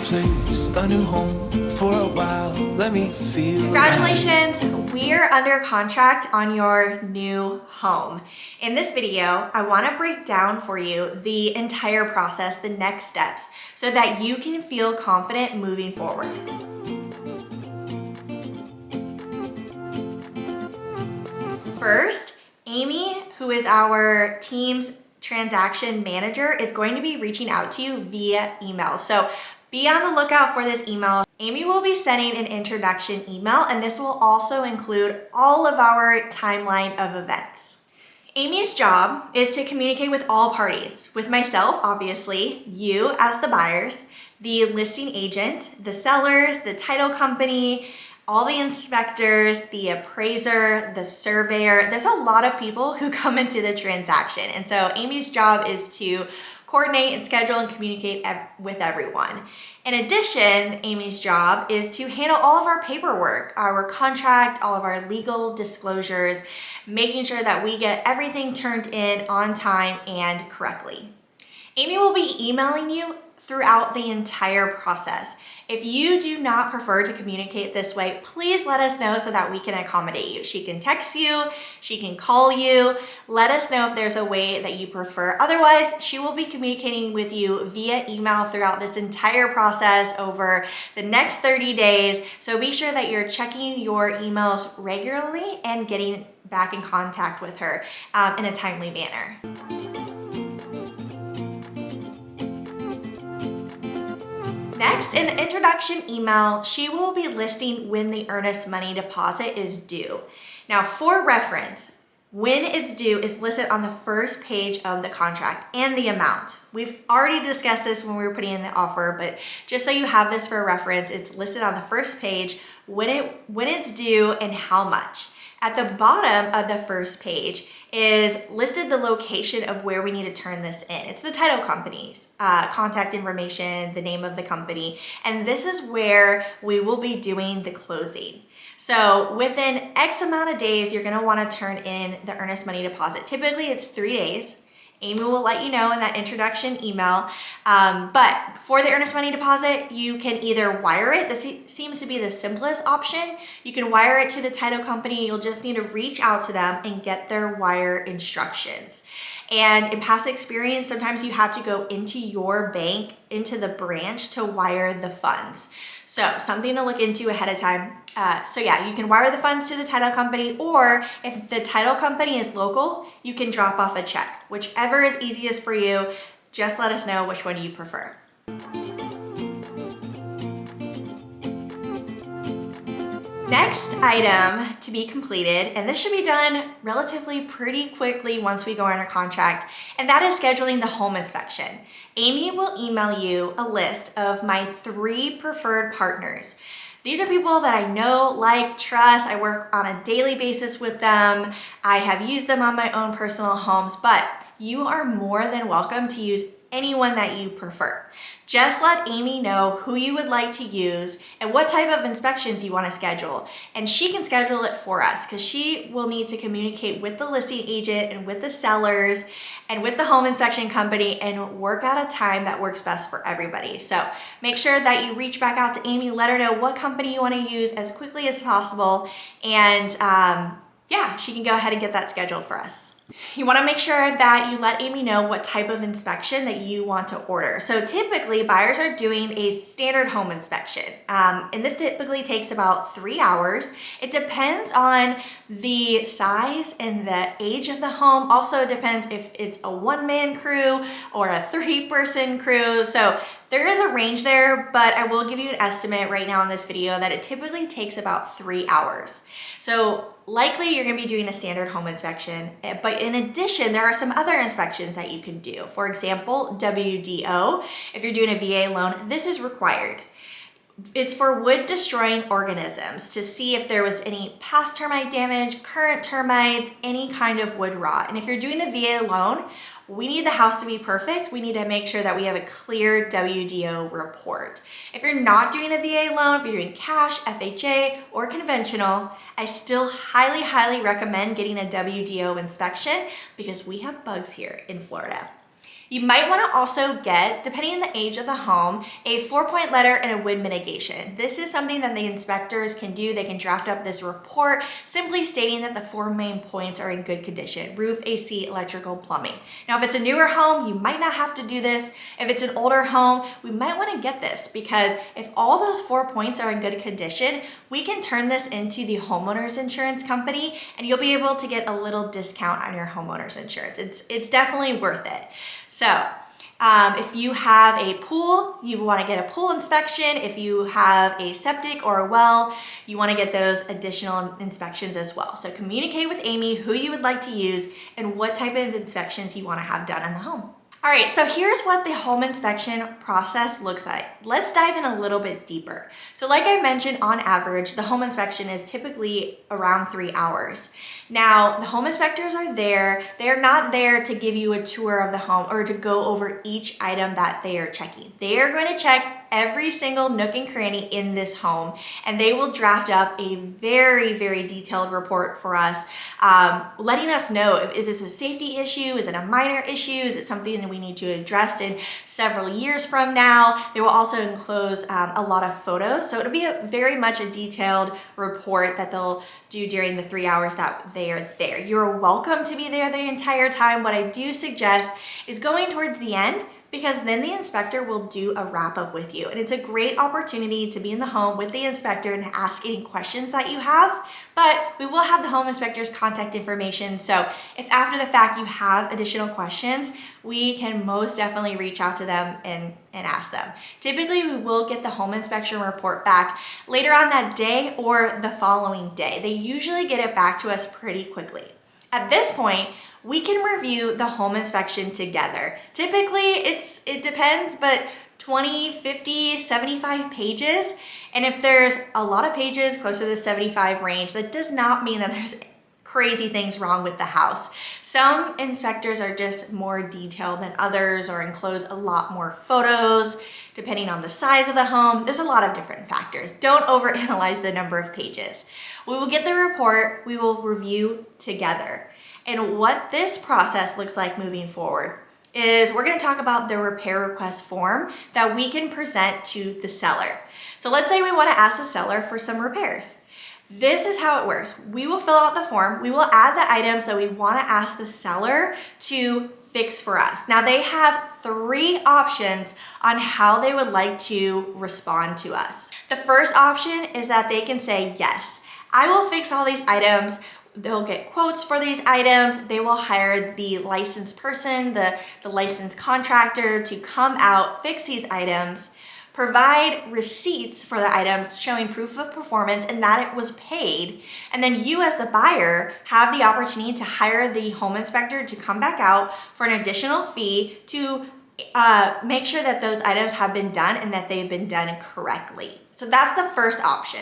place, a new home for a while. Let me feel. Congratulations, we're under contract on your new home. In this video, I want to break down for you the entire process, the next steps, so that you can feel confident moving forward. First, Amy, who is our team's transaction manager, is going to be reaching out to you via email. So be on the lookout for this email. Amy will be sending an introduction email, and this will also include all of our timeline of events. Amy's job is to communicate with all parties, with myself, obviously, you as the buyers, the listing agent, the sellers, the title company, all the inspectors, the appraiser, the surveyor. There's a lot of people who come into the transaction. And so Amy's job is to coordinate and schedule and communicate with everyone. In addition, Amy's job is to handle all of our paperwork, our contract, all of our legal disclosures, making sure that we get everything turned in on time and correctly. Amy will be emailing you throughout the entire process. If you do not prefer to communicate this way, please let us know so that we can accommodate you. She can text you, she can call you. Let us know if there's a way that you prefer. Otherwise, she will be communicating with you via email throughout this entire process over the next 30 days. So be sure that you're checking your emails regularly and getting back in contact with her in a timely manner. Next, in the introduction email, she will be listing when the earnest money deposit is due. Now, for reference, when it's due is listed on the first page of the contract and the amount. We've already discussed this when we were putting in the offer, but just so you have this for reference, it's listed on the first page when it's due and how much. At the bottom of the first page is listed the location of where we need to turn this in. It's the title company's contact information, the name of the company, and this is where we will be doing the closing. So within X amount of days, you're gonna wanna turn in the earnest money deposit. Typically it's 3 days. Amy will let you know in that introduction email. But for the earnest money deposit, you can either wire it. This seems to be the simplest option. You can wire it to the title company. You'll just need to reach out to them and get their wire instructions. And in past experience, sometimes you have to go into your bank, into the branch to wire the funds. So something to look into ahead of time. So yeah, you can wire the funds to the title company, or if the title company is local, you can drop off a check. Whichever is easiest for you, just let us know which one you prefer. Next item to be completed, and this should be done relatively pretty quickly once we go under contract, and that is scheduling the home inspection. Amy will email you a list of my 3 preferred partners. These are people that I know, like, trust. I work on a daily basis with them. I have used them on my own personal homes, but you are more than welcome to use anyone that you prefer. Just let Amy know who you would like to use and what type of inspections you want to schedule. And she can schedule it for us because she will need to communicate with the listing agent and with the sellers and with the home inspection company and work out a time that works best for everybody. So make sure that you reach back out to Amy, let her know what company you want to use as quickly as possible. And yeah, she can go ahead and get that scheduled for us. You want to make sure that you let Amy know what type of inspection that you want to order. So typically buyers are doing a standard home inspection, and this typically takes about 3 hours. It depends on the size and the age of the home. Also depends if it's a 1-man crew or a 3-person crew. So there is a range there, but I will give you an estimate right now in this video that it typically takes about 3 hours. So likely you're gonna be doing a standard home inspection, but in addition, there are some other inspections that you can do. For example, WDO. If you're doing a VA loan, this is required. It's for wood destroying organisms to see if there was any past termite damage, current termites, any kind of wood rot. And if you're doing a VA loan, we need the house to be perfect. We need to make sure that we have a clear WDO report. If you're not doing a VA loan, if you're doing cash, FHA, or conventional, I still highly, highly recommend getting a WDO inspection because we have bugs here in Florida. You might want to also get, depending on the age of the home, a 4-point letter and a wind mitigation. This is something that the inspectors can do. They can draft up this report simply stating that the 4 main points are in good condition: roof, AC, electrical, plumbing. Now, if it's a newer home, you might not have to do this. If it's an older home, we might want to get this, because if all those 4 points are in good condition, we can turn this into the homeowners insurance company and you'll be able to get a little discount on your homeowners insurance. It's definitely worth it. So if you have a pool, you want to get a pool inspection. If you have a septic or a well, you want to get those additional inspections as well. So communicate with Amy who you would like to use and what type of inspections you want to have done in the home. All right, so here's what the home inspection process looks like. Let's dive in a little bit deeper. So like I mentioned, on average, the home inspection is typically around 3 hours. Now, the home inspectors are there. They're not there to give you a tour of the home or to go over each item that they are checking. They are going to check every single nook and cranny in this home, and they will draft up a very, very detailed report for us, letting us know, is this a safety issue? Is it a minor issue? Is it something that we need to address in several years from now? They will also enclose a lot of photos. So it'll be very much a detailed report that they'll do during the 3 hours that they are there. You're welcome to be there the entire time. What I do suggest is going towards the end, because then the inspector will do a wrap up with you. And it's a great opportunity to be in the home with the inspector and ask any questions that you have, but we will have the home inspector's contact information. So if after the fact you have additional questions, we can most definitely reach out to them and ask them. Typically, we will get the home inspection report back later on that day or the following day. They usually get it back to us pretty quickly. At this point, we can review the home inspection together. Typically, it depends, but 20, 50, 75 pages. And if there's a lot of pages closer to the 75 range, that does not mean that there's crazy things wrong with the house. Some inspectors are just more detailed than others or enclose a lot more photos, depending on the size of the home. There's a lot of different factors. Don't overanalyze the number of pages. We will get the report, we will review together. And what this process looks like moving forward is we're going to talk about the repair request form that we can present to the seller. So let's say we want to ask the seller for some repairs. This is how it works. We will fill out the form. We will add the items that we want to ask the seller to fix for us. Now, they have 3 options on how they would like to respond to us. The first option is that they can say, yes, I will fix all these items. They'll get quotes for these items. They will hire the licensed person, the licensed contractor to come out, fix these items, provide receipts for the items showing proof of performance and that it was paid. And then you as the buyer have the opportunity to hire the home inspector to come back out for an additional fee to make sure that those items have been done and that they've been done correctly. So that's the first option.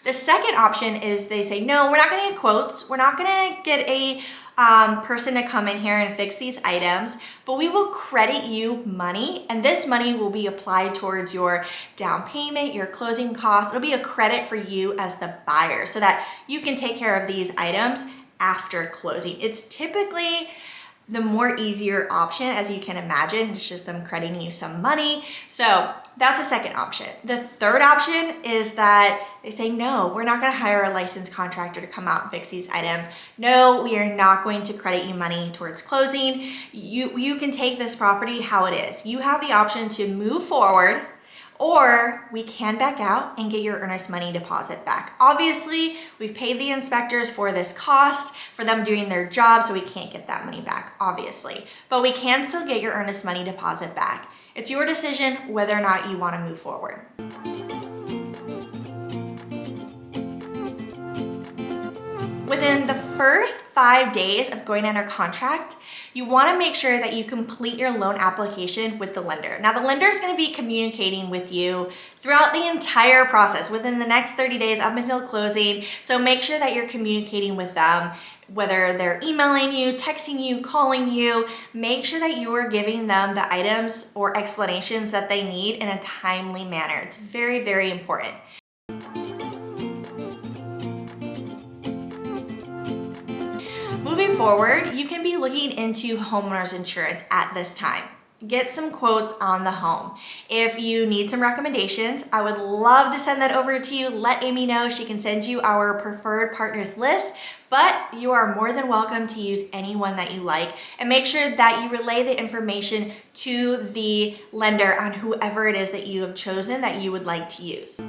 The second option is they say, no, we're not going to get quotes. We're not going to get a person to come in here and fix these items, but we will credit you money, and this money will be applied towards your down payment, your closing costs. It'll be a credit for you as the buyer so that you can take care of these items after closing. It's typically the more easier option, as you can imagine. It's just them crediting you some money. So that's the second option. The third option is that they say, no, we're not going to hire a licensed contractor to come out and fix these items. No, we are not going to credit you money towards closing. You can take this property how it is. You have the option to move forward, or we can back out and get your earnest money deposit back. Obviously, we've paid the inspectors for this cost for them doing their job, so we can't get that money back, obviously. But we can still get your earnest money deposit back. It's your decision whether or not you want to move forward. Within the first 5 days of going under contract, you want to make sure that you complete your loan application with the lender. Now, the lender is going to be communicating with you throughout the entire process within the next 30 days up until closing. So make sure that you're communicating with them, whether they're emailing you, texting you, calling you. Make sure that you are giving them the items or explanations that they need in a timely manner. It's very, very important. Moving forward, you can be looking into homeowners insurance at this time. get some quotes on the home. If you need some recommendations, I would love to send that over to you. Let Amy know. She can send you our preferred partners list, but you are more than welcome to use anyone that you like, and make sure that you relay the information to the lender on whoever it is that you have chosen that you would like to use.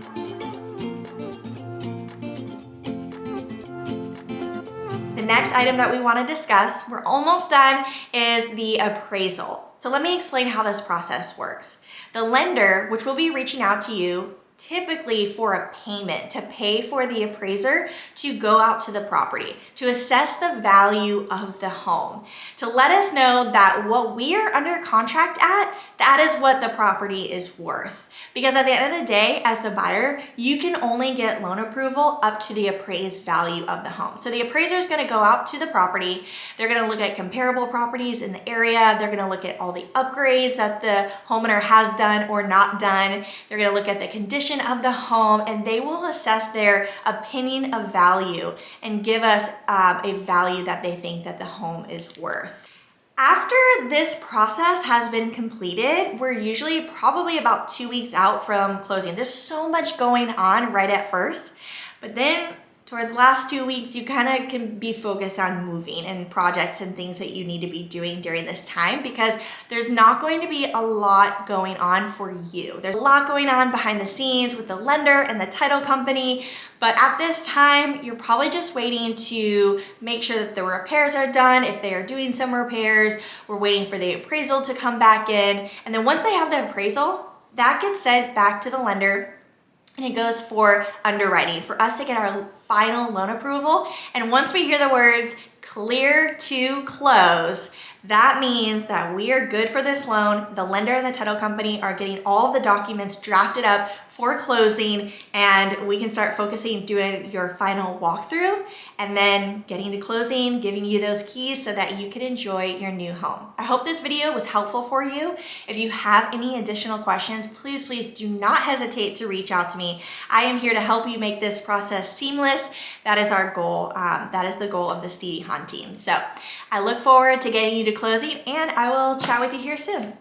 The next item that we want to discuss, we're almost done, is the appraisal. So let me explain how this process works. The lender, which will be reaching out to you typically for a payment to pay for the appraiser to go out to the property, to assess the value of the home, to let us know that what we are under contract at, that is what the property is worth. Because at the end of the day, as the buyer, you can only get loan approval up to the appraised value of the home. So the appraiser is going to go out to the property. They're going to look at comparable properties in the area. They're going to look at all the upgrades that the homeowner has done or not done. They're going to look at the condition of the home, and they will assess their opinion of value and give us a value that they think that the home is worth. After this process has been completed, we're usually probably about 2 weeks out from closing. There's so much going on right at first, but then towards the last 2 weeks, you kind of can be focused on moving and projects and things that you need to be doing during this time, because there's not going to be a lot going on for you. There's a lot going on behind the scenes with the lender and the title company, but at this time, you're probably just waiting to make sure that the repairs are done. If they are doing some repairs, we're waiting for the appraisal to come back in. And then once they have the appraisal, that gets sent back to the lender, and it goes for underwriting for us to get our final loan approval. And once we hear the words clear to close, that means that we are good for this loan. The lender and the title company are getting all of the documents drafted up for closing, and we can start focusing doing your final walkthrough and then getting to closing, giving you those keys so that you can enjoy your new home. I hope this video was helpful for you. If you have any additional questions, please do not hesitate to reach out to me. I am here to help you make this process seamless. That is our goal. That is the goal of the Stevie Hahn team. So I look forward to getting you to closing, and I will chat with you here soon.